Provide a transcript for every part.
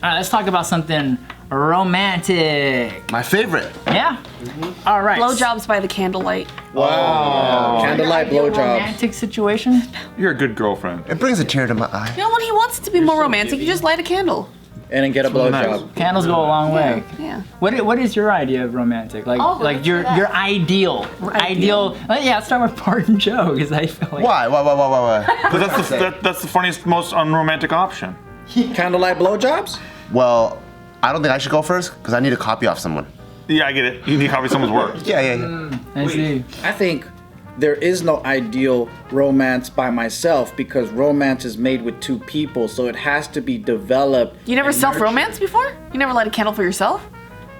All right, let's talk about something romantic. My favorite. Yeah? All right. Blowjobs by the candlelight. Wow. Candlelight blowjobs. Romantic situation? You're a good girlfriend. It brings a tear to my eye. You know, when he wants it to be more romantic, you just light a candle. And then get a blowjob. Candles go a long way. Yeah. What is your idea of romantic? Like your ideal. Yeah, let's start with Bart and Joe because I feel like. Why? Because that's the funniest, most unromantic option. Candlelight blowjobs? Well, I don't think I should go first because I need a copy off someone. Yeah, I get it. You need to copy someone's work. Yeah. I see. I think there is no ideal romance by myself because romance is made with two people, so it has to be developed. You never self-romance before? You never light a candle for yourself?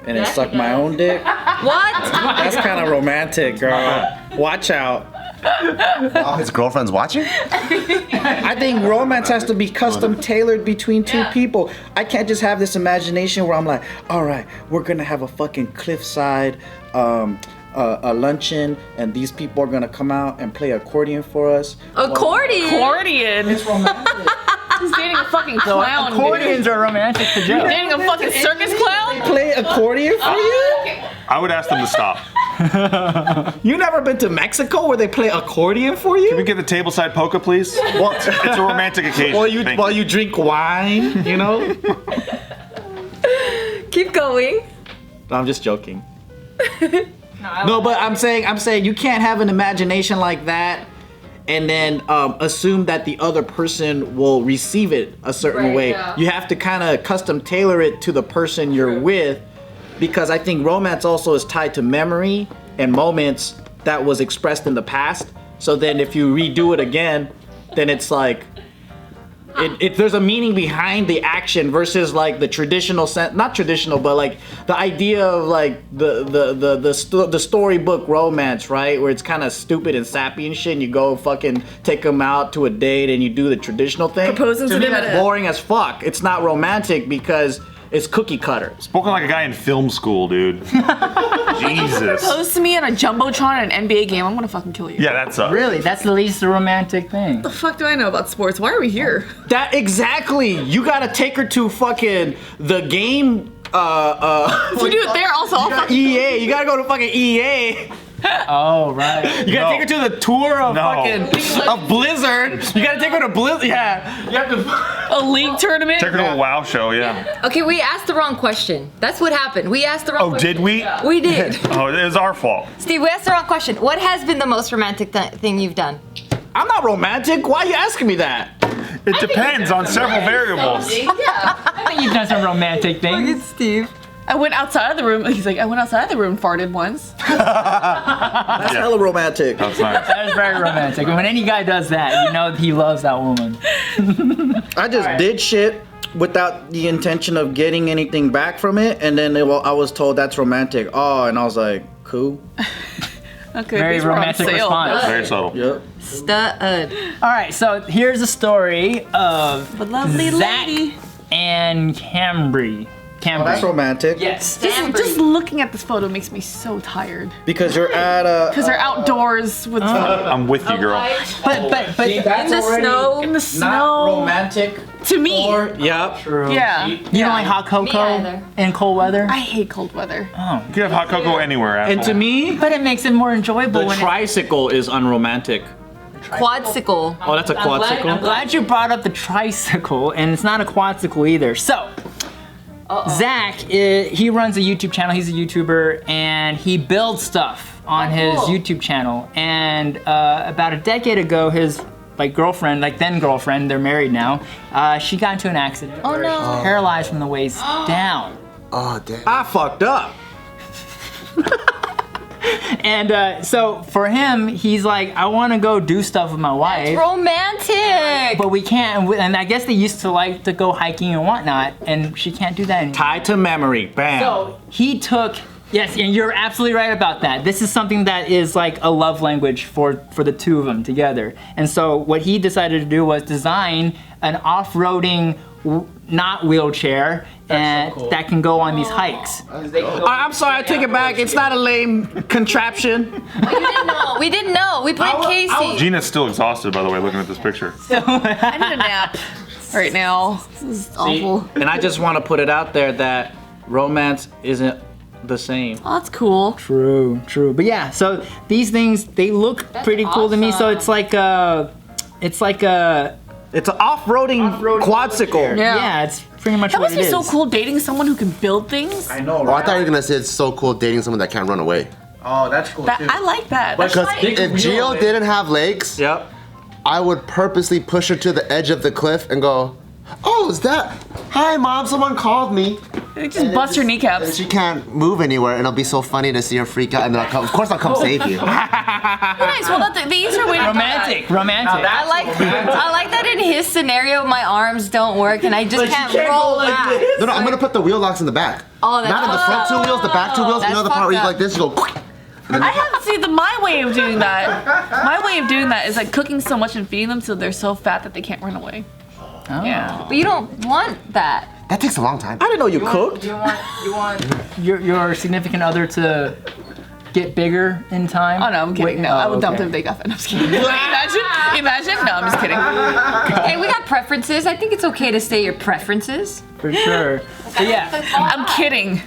And then suck my own dick? What? That's kind of romantic, girl. Watch out. Oh, his girlfriend's watching? I think romance has to be custom tailored between two people. I can't just have this imagination where I'm like, all right, we're gonna have a fucking cliffside a luncheon, and these people are gonna come out and play accordion for us. Accordion? It's romantic. He's dating a fucking clown, Accordions are romantic to Joe. Dating a fucking circus clown? Play accordion for you? I would ask them to stop. You never been to Mexico where they play accordion for you? Can we get the tableside polka, please? Well, it's a romantic occasion. While you drink wine, you know? Keep going. I'm just joking. No, but I'm saying you can't have an imagination like that and then assume that the other person will receive it a certain way. Yeah. You have to kind of custom tailor it to the person you're with, because I think romance also is tied to memory and moments that was expressed in the past. So then if you redo it again, then it's like there's a meaning behind the action versus like the traditional sense, not traditional, but like the idea of like the storybook romance, right? Where it's kind of stupid and sappy and shit, and you go fucking take them out to a date and you do the traditional thing. Proposing to me, them that's boring as fuck. It's not romantic because it's cookie cutter. Spoken like a guy in film school, dude. Jesus. Propose to me on a jumbotron at an NBA game, I'm gonna fucking kill you. Yeah, that sucks. Really, that's the least romantic thing. What the fuck do I know about sports? Why are we here? That exactly. You gotta take her to fucking the game. If you do it there, also I'll fucking EA. You gotta go to fucking EA. Oh, right. You gotta take her to the tour of of Blizzard. You gotta take her to Blizzard. Yeah. You have to. A league tournament? Take her to a WoW show, yeah. Okay, we asked the wrong question. That's what happened. We asked the wrong question. Oh, did we? We did. Oh, it was our fault. Steve, we asked the wrong question. What has been the most romantic thing you've done? I'm not romantic. Why are you asking me that? It depends on several variables. I think you've done some romantic things. Look at Steve. I went outside of the room. He's like, I went outside of the room and farted once. That's hella romantic. That's nice. That is very romantic. And when any guy does that, you know he loves that woman. I just did shit without the intention of getting anything back from it, and then I was told that's romantic. Oh, and I was like, cool. Okay, Very these were on romantic sale. response. Very subtle. Yep. Stud. All right, so here's a story of The lovely Zach lady. and Cambry. Oh, that's romantic. Yes. Just looking at this photo makes me so tired. Because you're at a. Because they're outdoors with I'm with you, girl. But That's In the already snow. in the Not snow. romantic. To me. Yep. true. Yeah. You don't like hot cocoa either. in cold weather? I hate cold weather. You can have hot cocoa anywhere, And to asshole. me, But it makes it more enjoyable the when tricycle is unromantic. Quadsicle. Oh, that's a quadsicle. I'm glad you brought up the tricycle, and it's not a quadsicle either. So, Zach, he runs a YouTube channel. He's a YouTuber, and he builds stuff on his YouTube channel. And about a decade ago, his girlfriend, then girlfriend, they're married now. She got into an accident. Oh, where no. she's paralyzed from the waist down. Oh, damn. I fucked up. And so for him, he's like, I want to go do stuff with my wife. Romantic. But we can't, and I guess they used to like to go hiking and whatnot, and she can't do that anymore. Tied to memory. Bam. So he took, yes, and you're absolutely right about that. This is something that is like a love language for the two of them together. And so what he decided to do was design an off-roading, not wheelchair, and so cool. that can go on these hikes. I'm sorry, I take it back. It's not a lame contraption. We didn't know. We played Casey. Gina's still exhausted, by the way, looking at this picture. I need a nap. right now. This is awful. And I just want to put it out there that romance isn't the same. Oh, that's cool. True. But yeah, so these things, they look pretty cool to me. So it's like a, It's an off-roading quadsicle. Yeah. it's pretty much That what must it be is. so cool dating someone who can build things. I know, Oh, I thought you were gonna say it's so cool dating someone that can't run away. Oh, that's cool That too. I like that. But That's Because if Gio didn't have legs, Yep. I would purposely push her to the edge of the cliff and go, "Oh, is that? Hi, mom. Someone called me." just bust her And kneecaps. she can't move anywhere, and it'll be so funny to see her freak out. And then of course, I'll come save you. Nice. Well, that's the easier way to Romantic. I like that in his scenario, my arms don't work and I just can't roll back. No, I'm gonna put the wheel locks in the back. Oh, that's Not in the front two wheels, the back two wheels. You That's know the part where you go fucked like this, you go. I have see my way of doing that. My way of doing that is like cooking so much and feeding them so they're so fat that they can't run away. Oh. Yeah. But you don't want that. That takes a long time. I didn't know you cooked. You want your significant other to get bigger in time? Oh no, I'm kidding. No, I would dump them big off it. I'm just kidding. Imagine? No, I'm just kidding. Hey, we got preferences. I think it's okay to say your preferences. For sure. But yeah, I'm kidding.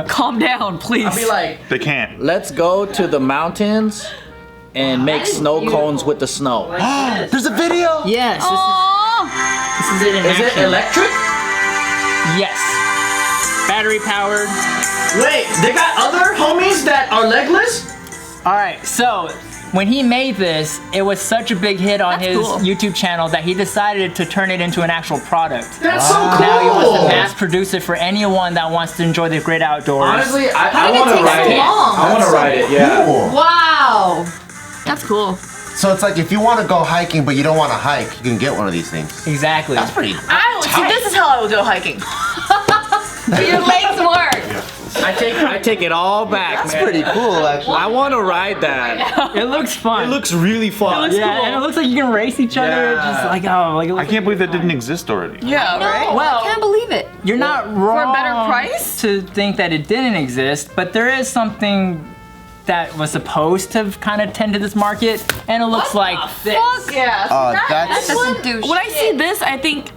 Calm down, please. I'll be like, They can't. let's go to the mountains and make snow cones with the snow. There's a video. yes. Aww. This is it in Is it action. electric? Yes. Battery powered. Wait, they got other homies that are legless? All right, so when he made this, it was such a big hit on That's his cool. YouTube channel that he decided to turn it into an actual product. That's so cool. Now he wants to mass produce it for anyone that wants to enjoy the great outdoors. Honestly, I did it want to take ride so it. long? I want to ride it, yeah. Cool. Wow. That's cool. So it's like if you want to go hiking but you don't want to hike, you can get one of these things. Exactly. That's pretty. So this is how I would go hiking. Your legs work. I take it all back, That's man. pretty cool, actually. I want to ride that. It looks fun. It looks really fun. yeah, and it looks like you can race each other. Yeah. Just like it looks I can't believe that didn't exist already. Yeah, right? Well, I can't believe it. You're not wrong a better price? to think that it didn't exist, but there is something that was supposed to kind of tend to this market, and it looks like this. Fuck. Yeah. That That's doesn't do When I shit. see this, I think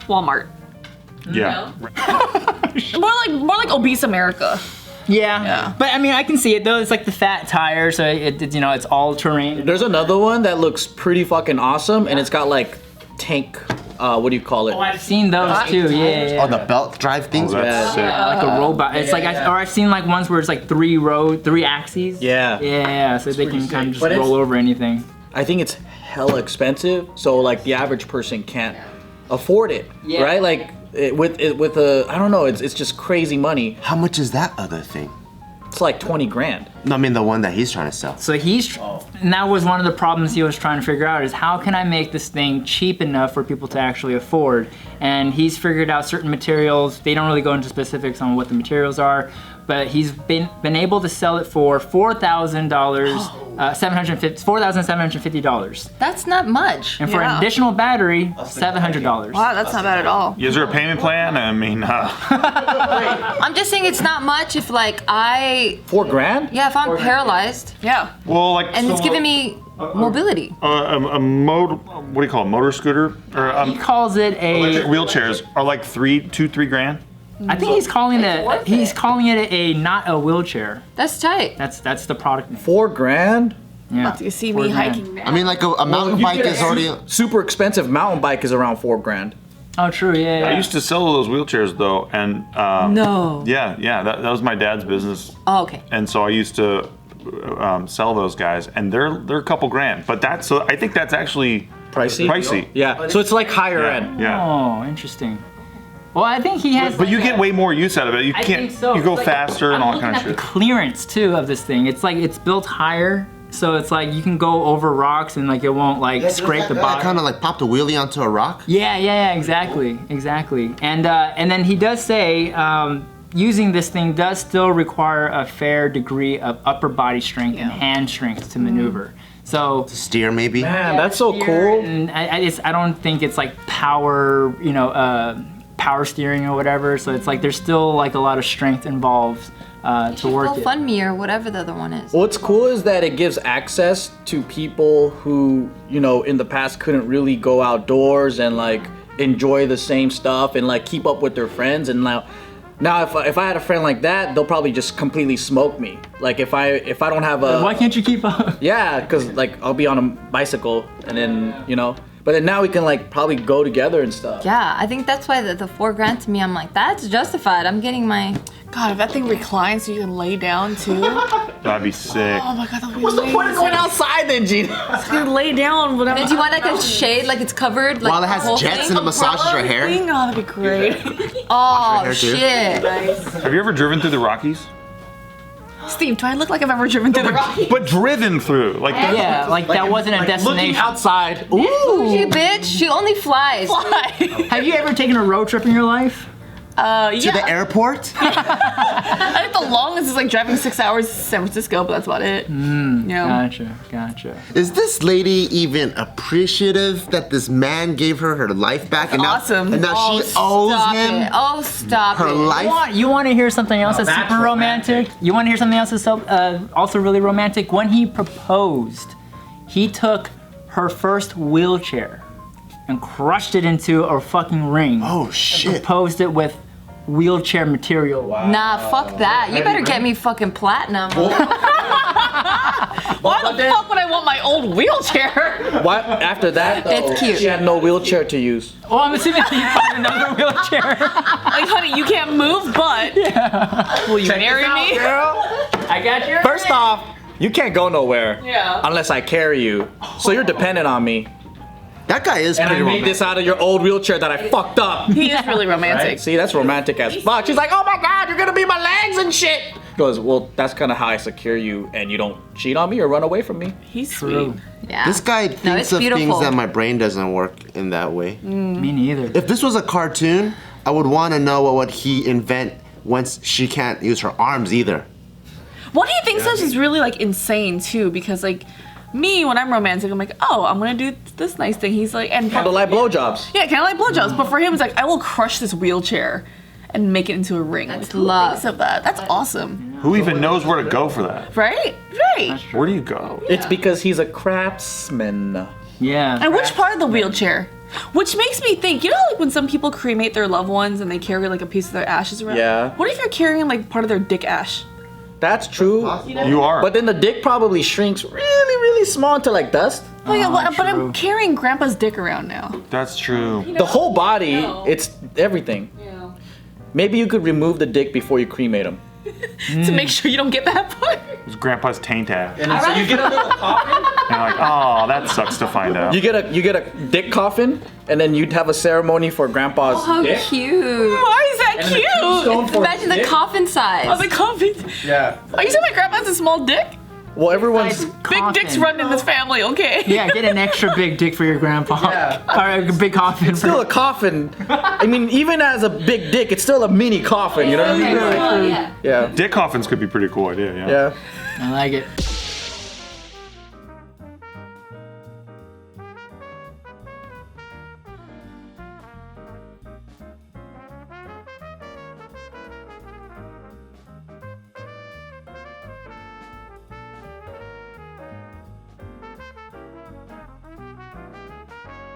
Walmart. Yeah. More like obese America. Yeah. But I mean, I can see it though. It's like the fat tire, so it's all terrain. There's another one that looks pretty fucking awesome, and it's got like tank, what do you call it? Oh, I've seen those too. Yeah. on the belt drive things. Oh, that's sick. Like a robot. It's like I've seen like ones where it's like three axes. Yeah. Yeah, so they can kind of just But it's- roll over anything. I think it's hella expensive, so like the average person can't afford it, Yeah. right? Like with a, I don't know, it's just crazy money. How much is that other thing? It's like 20 grand. No, I mean the one that he's trying to sell. So and that was one of the problems he was trying to figure out is how can I make this thing cheap enough for people to actually afford? And he's figured out certain materials. They don't really go into specifics on what the materials are, but he's been able to sell it for $4,750. $4,750. That's not much. And for an Yeah. additional battery, $700. Wow, that's not bad at all. Is there a payment plan? I mean, I'm just saying it's not much if like $4 grand? if I'm paralyzed Yeah. well, like and it's giving me mobility. a motor. What do you call it? Motor scooter or He calls it electric a. wheelchairs are like $3 grand. I think he's calling it a not a wheelchair. That's tight. That's the product name. $4 grand? Yeah. You see $4 me grand. hiking now. I mean, like a mountain You bike get a is already. super expensive mountain bike is around $4 grand. Oh, true. Yeah. I used to sell those wheelchairs though, and No. yeah, that was my dad's business, Oh, okay. and so I used to sell those guys, and they're a couple grand. But I think that's actually Pricey? Pricey. Yeah, so it's like higher end. Yeah. Oh, interesting. Well, I think he has. But you get way more use out of it. You I can't. think so. You go It's like- faster and I'm all that kind of looking at shit. the clearance too of this thing. It's like it's built higher, so it's like you can go over rocks and like it won't like scrape the bottom. Kind of like popped a wheelie onto a rock. Yeah, exactly. And then he does say using this thing does still require a fair degree of upper body strength and hand strength to maneuver. So Steer maybe. Man, that's so cool. and I don't think it's like power, power steering or whatever. So it's like there's still like a lot of strength involved to work it. GoFundMe or whatever the other one is. What's cool is that it gives access to people who, in the past couldn't really go outdoors and like enjoy the same stuff and like keep up with their friends. And now if I had a friend like that, they'll probably just completely smoke me. Like if I don't have a Why can't you keep up? yeah, because like I'll be on a bicycle and then but then now we can like probably go together and stuff. Yeah, I think that's why the $4,000 to me, I'm like, that's justified. I'm getting my. God, if that thing reclines so you can lay down too. That'd be sick. Oh my God, that would be What's the point of going outside then, Gina? It's gonna lay down, whatever. And do you want like a shade, like it's covered? Like, While it the whole has jets thing? and it massages your hair. Oh, that'd be great. Oh, hair, too. shit. Have you ever driven through the Rockies? Steve, do I look like I've ever driven through the Rockies? But driven through, like Yeah, like that wasn't a Looking destination. outside. Bougie Ooh. bitch, she only flies. Have you ever taken a road trip in your life? Yeah. To the airport? I think the longest is like driving 6 hours to San Francisco, but that's about it. Yeah. Gotcha. Is this lady even appreciative that this man gave her life back? And now, awesome. and now Oh, she owes stop him it. Oh, stop her it. life? You want to hear something else that's that's super romantic? You want to hear something else that's also really romantic? When he proposed, he took her first wheelchair and crushed it into a fucking ring. Oh, And shit. proposed it with wheelchair material. Nah, fuck that. You better get me fucking platinum. Why the fuck would I want my old wheelchair? What after that? It's cute. She had no wheelchair to use. Well, I'm assuming you found another wheelchair. Like, honey, you can't move, but will you marry me? I got your. First off, you can't go nowhere Yeah. unless I carry you. So you're dependent on me. That guy is And I pretty made romantic. this out of your old wheelchair that I fucked up. He is really romantic. See, that's romantic as fuck. She's like, oh my God, you're gonna be my legs and shit. Goes, well, that's kind of how I secure you and you don't cheat on me or run away from me. He's sweet. Yeah. This guy No, thinks it's of beautiful. things that my brain doesn't work in that way. Me neither. If this was a cartoon, I would want to know what would he invent once she can't use her arms either. What do you think such is really like insane too? Because like me, when I'm romantic, I'm like, oh, I'm gonna do this nice thing. He's like, and Candlelight blowjobs. yeah, kind of like blowjobs. But for him, it's like, I will crush this wheelchair and make it into a ring. That's Like, who love. thinks of that? That's awesome, who even knows where to go for that? right? Right. Where do you go? It's because he's a craftsman. Yeah. And which part of the wheelchair? Which makes me think, you know, like when some people cremate their loved ones and they carry like a piece of their ashes around. Yeah. What if you're carrying like part of their dick ash? That's true. You are. But then the dick probably shrinks really, really small to like dust. Oh yeah, but I'm carrying Grandpa's dick around now. That's true. The whole body, it's everything. Yeah. Maybe you could remove the dick before you cremate him. To make sure you don't get that part. It was Grandpa's taint ass. And so you get a little coffin. And you're like, oh, that sucks to find out. You get a dick coffin, and then you'd have a ceremony for Grandpa's How dick. cute. Why is that And then a tombstone cute? for Imagine the dick. coffin size. Oh, the coffin. Yeah. Oh, you said my grandpa has a small dick? Well, everyone's. Big dicks run in this family, okay? Yeah, get an extra big dick for your grandpa. Yeah. Or a big coffin. Still a coffin. I mean, even as a big dick, it's still a mini coffin. You know what I mean? Oh, yeah. Yeah. Dick coffins could be a pretty cool idea, yeah. Yeah. I like it.